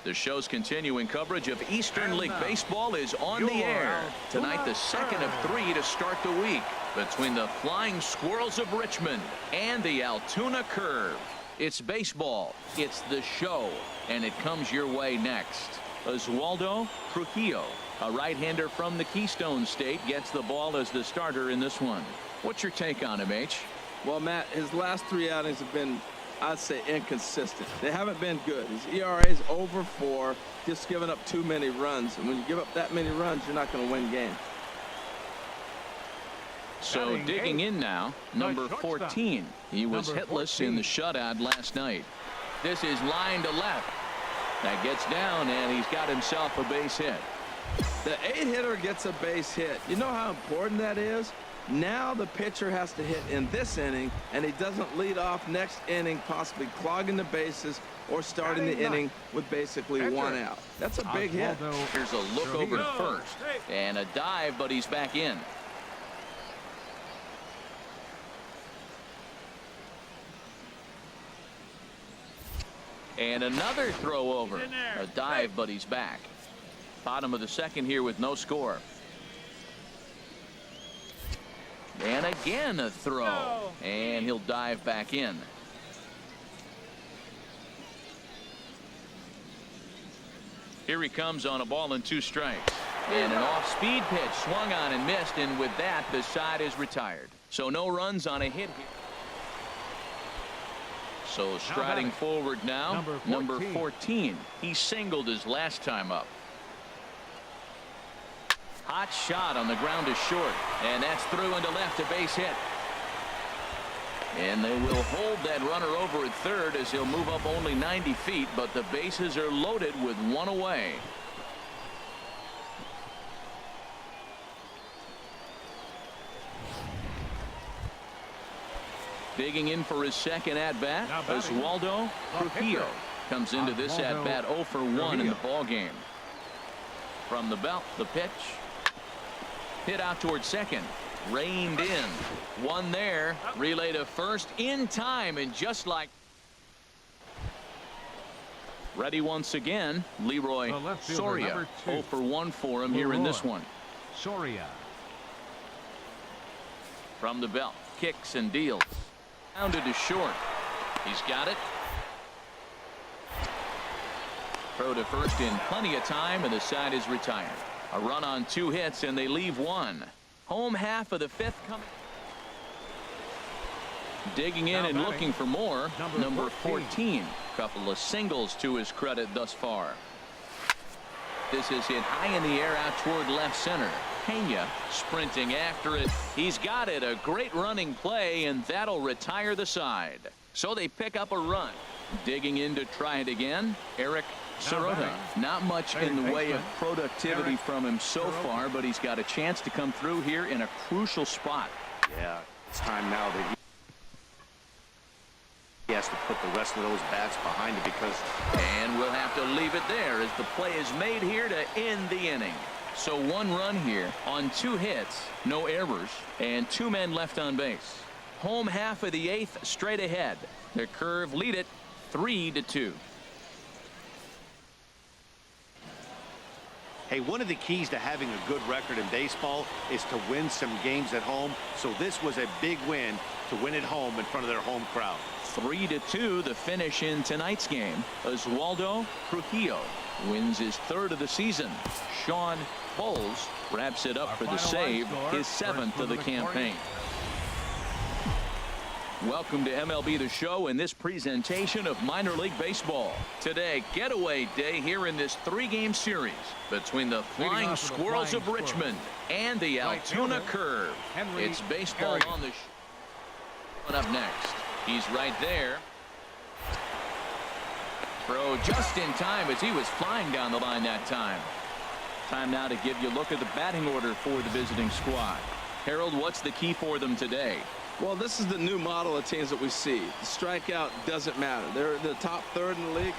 The show's continuing coverage of Eastern League Baseball is on the air. Tonight, the second of 3 to start the week between the Flying Squirrels of Richmond and the Altoona Curve. It's baseball, it's the show, and it comes your way next. Oswaldo Trujillo, a right-hander from the Keystone State, gets the ball as the starter in this one. What's your take on him, H? Well, Matt, his last 3 outings have been, I'd say, inconsistent. They haven't been good. His ERA is over 4, just giving up too many runs. And when you give up that many runs, you're not going to win games. So digging in now, number 14. He was hitless in the shutout last night. This is line to left. That gets down, and he's got himself a base hit. The 8-hitter gets a base hit. You know how important that is? Now the pitcher has to hit in this inning, and he doesn't lead off next inning, possibly clogging the bases or starting the inning with basically 1 out. That's a big hit. Here's a look over to first, and a dive, but he's back in. And another throw over. A dive, but he's back. Bottom of the second here with no score. And again a throw. And he'll dive back in. Here he comes on a ball and 2 strikes. And an off-speed pitch swung on and missed. And with that, the side is retired. So no runs on a hit here. So striding forward now, number 14. He singled his last time up. Hot shot on the ground is short, and that's through into left, a base hit. And they will hold that runner over at third as he'll move up only 90 feet, but the bases are loaded with 1 away. Digging in for his second at-bat, Oswaldo Trujillo comes into this at-bat 0 for 1 in the ball game. From the belt, the pitch. Hit out towards second. Reined in. One there. Relay to first in time, and just like. Ready once again, Leroy Soria. 0 for 1 for him here in this one. Soria. From the belt, kicks and deals. Rounded to short. He's got it. Throw to first in plenty of time, and the side is retired. A run on 2 hits, and they leave 1. Home half of the 5th coming. Digging in and looking for more. Number 14. Couple of singles to his credit thus far. This is hit high in the air out toward left center. Pena sprinting after it. He's got it. A great running play, and that'll retire the side. So they pick up a run. Digging in to try it again. Eric Sirota. Not much in the way of productivity from him so far, but he's got a chance to come through here in a crucial spot. Yeah, it's time now that he has to put the rest of those bats behind it because. And we'll have to leave it there as the play is made here to end the inning. So 1 run here on 2 hits, no errors, and 2 men left on base. Home half of the 8th straight ahead. The Curve lead it 3-2. Hey, one of the keys to having a good record in baseball is to win some games at home. So this was a big win to win at home in front of their home crowd. 3-2 the finish in tonight's game. Oswaldo Trujillo wins his 3rd of the season. Sean Bowles wraps it up for the save, his 7th of the campaign. Welcome to MLB The Show in this presentation of minor league baseball. Today, getaway day here in this 3-game series between the Flying Squirrels of Richmond and the Altoona Curve. It's baseball on the show. Up next, he's right there. Throw just in time as he was flying down the line that time. Time now to give you a look at the batting order for the visiting squad. Harold, what's the key for them today? Well, this is the new model of teams that we see. The strikeout doesn't matter. They're the top 3rd in the league.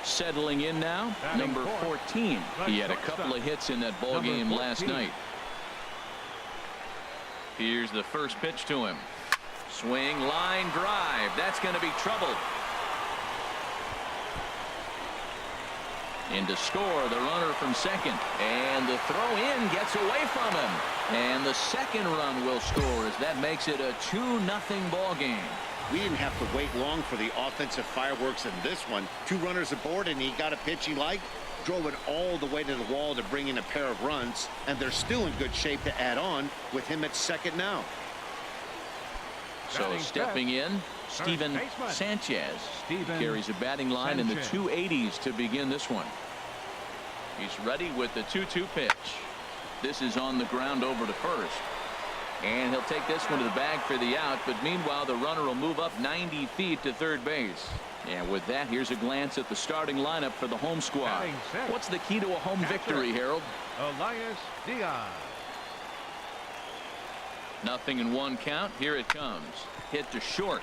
Settling in now, number 14. He had a couple of hits in that ball game last night. Here's the first pitch to him. Swing, line drive. That's going to be trouble. In to score, the runner from second. And the throw in gets away from him. And the second run will score as that makes it a 2-0 ball game. We didn't have to wait long for the offensive fireworks in this one. 2 runners aboard, and he got a pitch he liked. Drove it all the way to the wall to bring in a pair of runs. And they're still in good shape to add on with him at second now. So stepping in, Steven Sanchez carries a batting line in the 280s to begin this one. He's ready with the 2-2 pitch. This is on the ground over to first. And he'll take this one to the bag for the out. But meanwhile, the runner will move up 90 feet to third base. And with that, here's a glance at the starting lineup for the home squad. What's the key to a home victory, Harold? Elias Diaz. 0-1 count. Here it comes. Hit to short.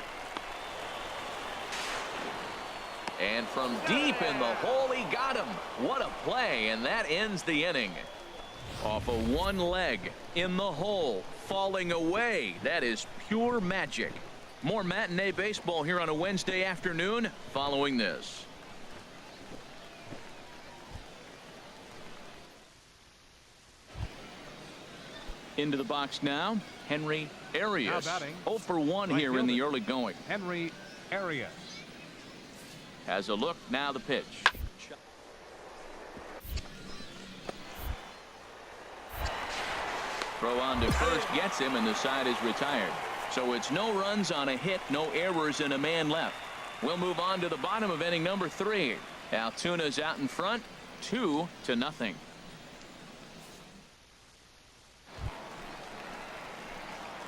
And from deep in the hole, he got him. What a play, and that ends the inning. Off of one leg, in the hole, falling away. That is pure magic. More matinee baseball here on a Wednesday afternoon following this. Into the box now, Henry Arias. 0 for 1 here in the early going. Henry Arias. Has a look, now the pitch. Throw on to first gets him, and the side is retired. So it's no runs on a hit, no errors, and a man left. We'll move on to the bottom of inning number 3. Altuna's out in front, 2-0.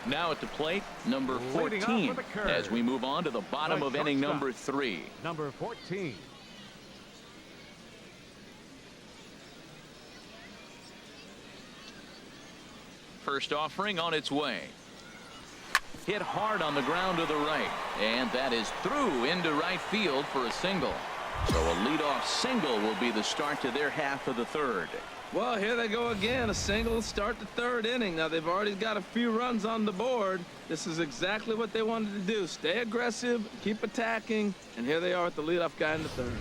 Now at the plate, number 14, as we move on to the bottom of inning number 3. Number 14. First offering on its way. Hit hard on the ground to the right, and that is through into right field for a single. So a leadoff single will be the start to their half of the third. Well, here they go again. A single start the third inning. Now, they've already got a few runs on the board. This is exactly what they wanted to do. Stay aggressive, keep attacking, and here they are with the leadoff guy in the third.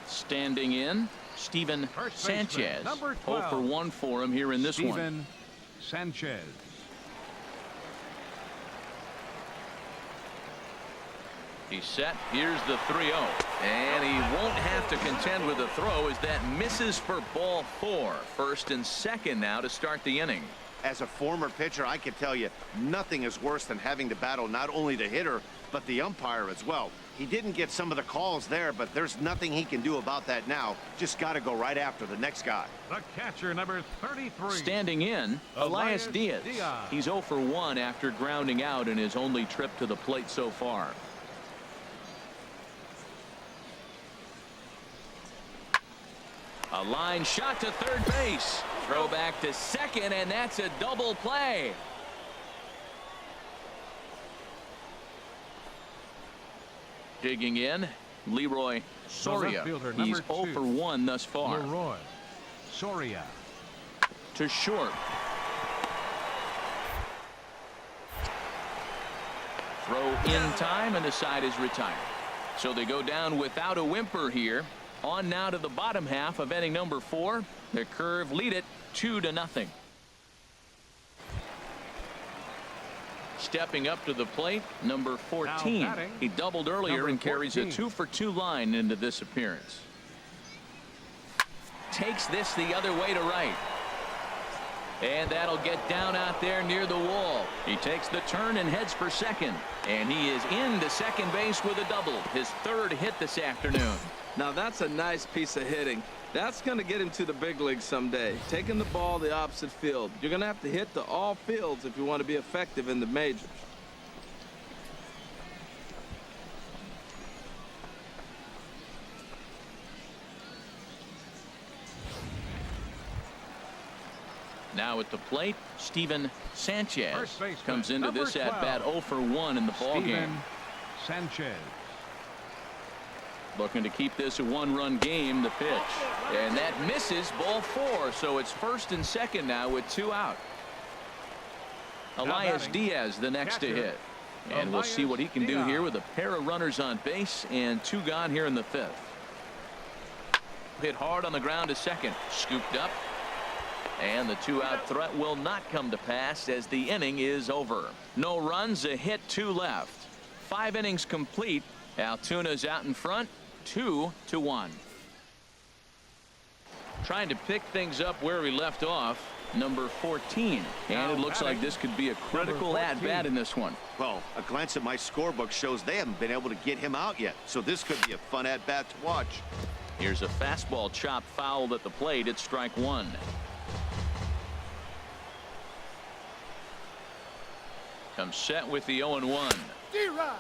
Standing in, Steven Sanchez. 0 for 1 for him here in this one. Steven Sanchez. He's set. Here's the 3-0. And he won't have to contend with a throw as that misses for ball 4. First and second now to start the inning. As a former pitcher, I can tell you nothing is worse than having to battle not only the hitter, but the umpire as well. He didn't get some of the calls there, but there's nothing he can do about that now. Just got to go right after the next guy. The catcher, number 33. Standing in, Elias Diaz. He's 0 for 1 after grounding out in his only trip to the plate so far. A line shot to third base. Throw back to second, and that's a double play. Digging in, Leroy Soria. He's 0 for 1 thus far. Leroy Soria. To short. Throw in time, and the side is retired. So they go down without a whimper here. On now to the bottom half of inning number 4. The Curve lead it 2-0. Stepping up to the plate, number 14. He doubled earlier and carries a 2 for 2 line into this appearance. Takes this the other way to right. And that'll get down out there near the wall. He takes the turn and heads for second. And he is into second base with a double. His third hit this afternoon. Now, that's a nice piece of hitting. That's going to get him to the big leagues someday. Taking the ball the opposite field. You're going to have to hit to all fields if you want to be effective in the majors. Now at the plate, Steven Sanchez comes into this at-bat 0 for 1 in the ballgame. Sanchez. Looking to keep this a one-run game, the pitch. And that misses, ball 4. So it's first and second now with 2 out. Elias Diaz the next to hit. And we'll see what he can do here with a pair of runners on base and 2 gone here in the 5th. hit hard on the ground to second. Scooped up. And the two-out threat will not come to pass as the inning is over. No runs, a hit, 2 left. 5 innings complete. Altuna's out in front, 2-1. Trying to pick things up where he left off, number 14. And it looks like this could be a critical at-bat in this one. Well, a glance at my scorebook shows they haven't been able to get him out yet. So this could be a fun at-bat to watch. Here's a fastball chopped fouled at the plate. It's strike 1. Comes set with the 0-1.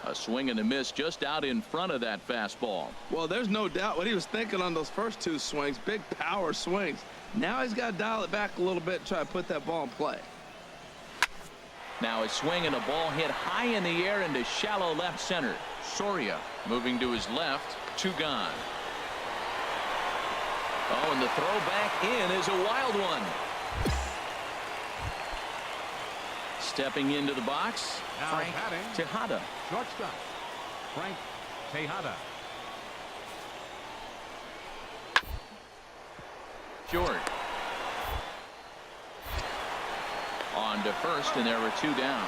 A swing and a miss just out in front of that fastball. Well, there's no doubt what he was thinking on those first 2 swings. Big power swings. Now he's got to dial it back a little bit and try to put that ball in play. Now a swing and a ball hit high in the air into shallow left center. Soria moving to his left. 2 gone. Oh, and the throw back in is a wild one. Stepping into the box, Now Frank batting. Tejada. Shortstop, Frank Tejada. George. On to first, and there were 2 down.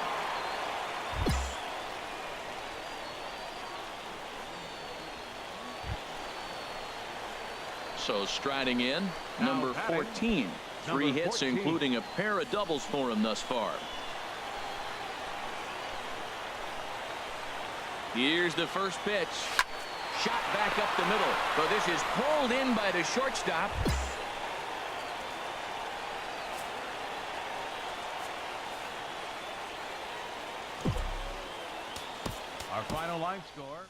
So striding in, number 14. 3 hits, 14. including a pair of doubles for him thus far. Here's the first pitch. Shot back up the middle. So this is pulled in by the shortstop. Our final line score.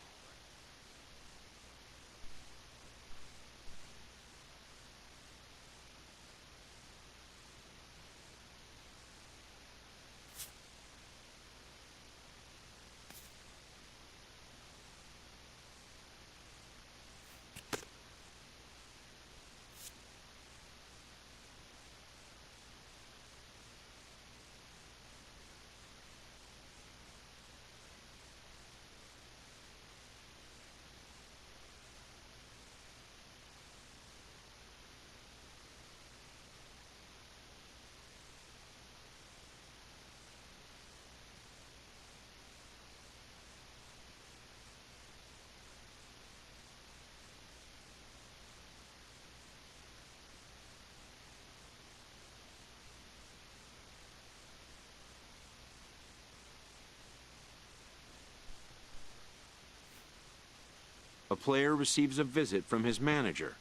A player receives a visit from his manager.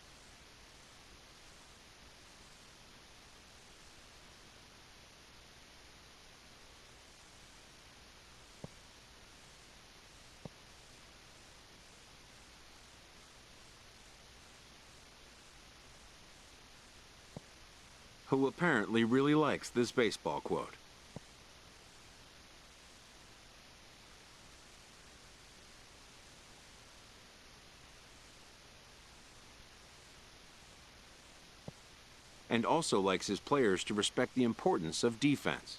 Who apparently really likes this baseball quote. And also likes his players to respect the importance of defense.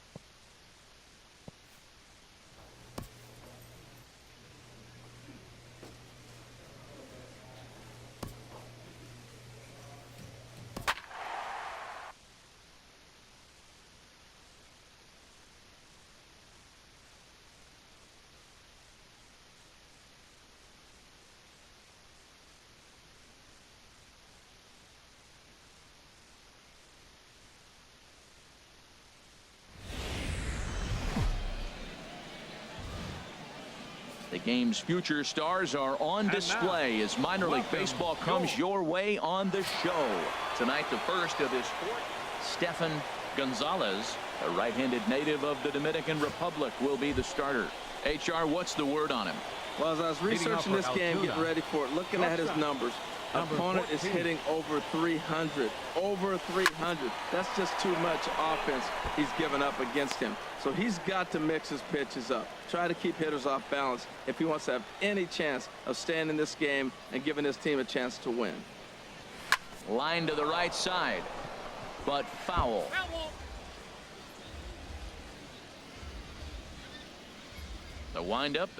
The game's future stars are on display as minor league baseball comes your way on the show. Tonight, the first of this sport, Stefan Gonzalez, a right-handed native of the Dominican Republic, will be the starter. HR, what's the word on him? Well, as I was researching this game, getting ready for it, looking at his numbers, opponent is hitting over 300. Over 300. That's just too much offense he's given up against him. So he's got to mix his pitches up. Try to keep hitters off balance if he wants to have any chance of staying in this game and giving his team a chance to win. Line to the right side, but foul. The windup.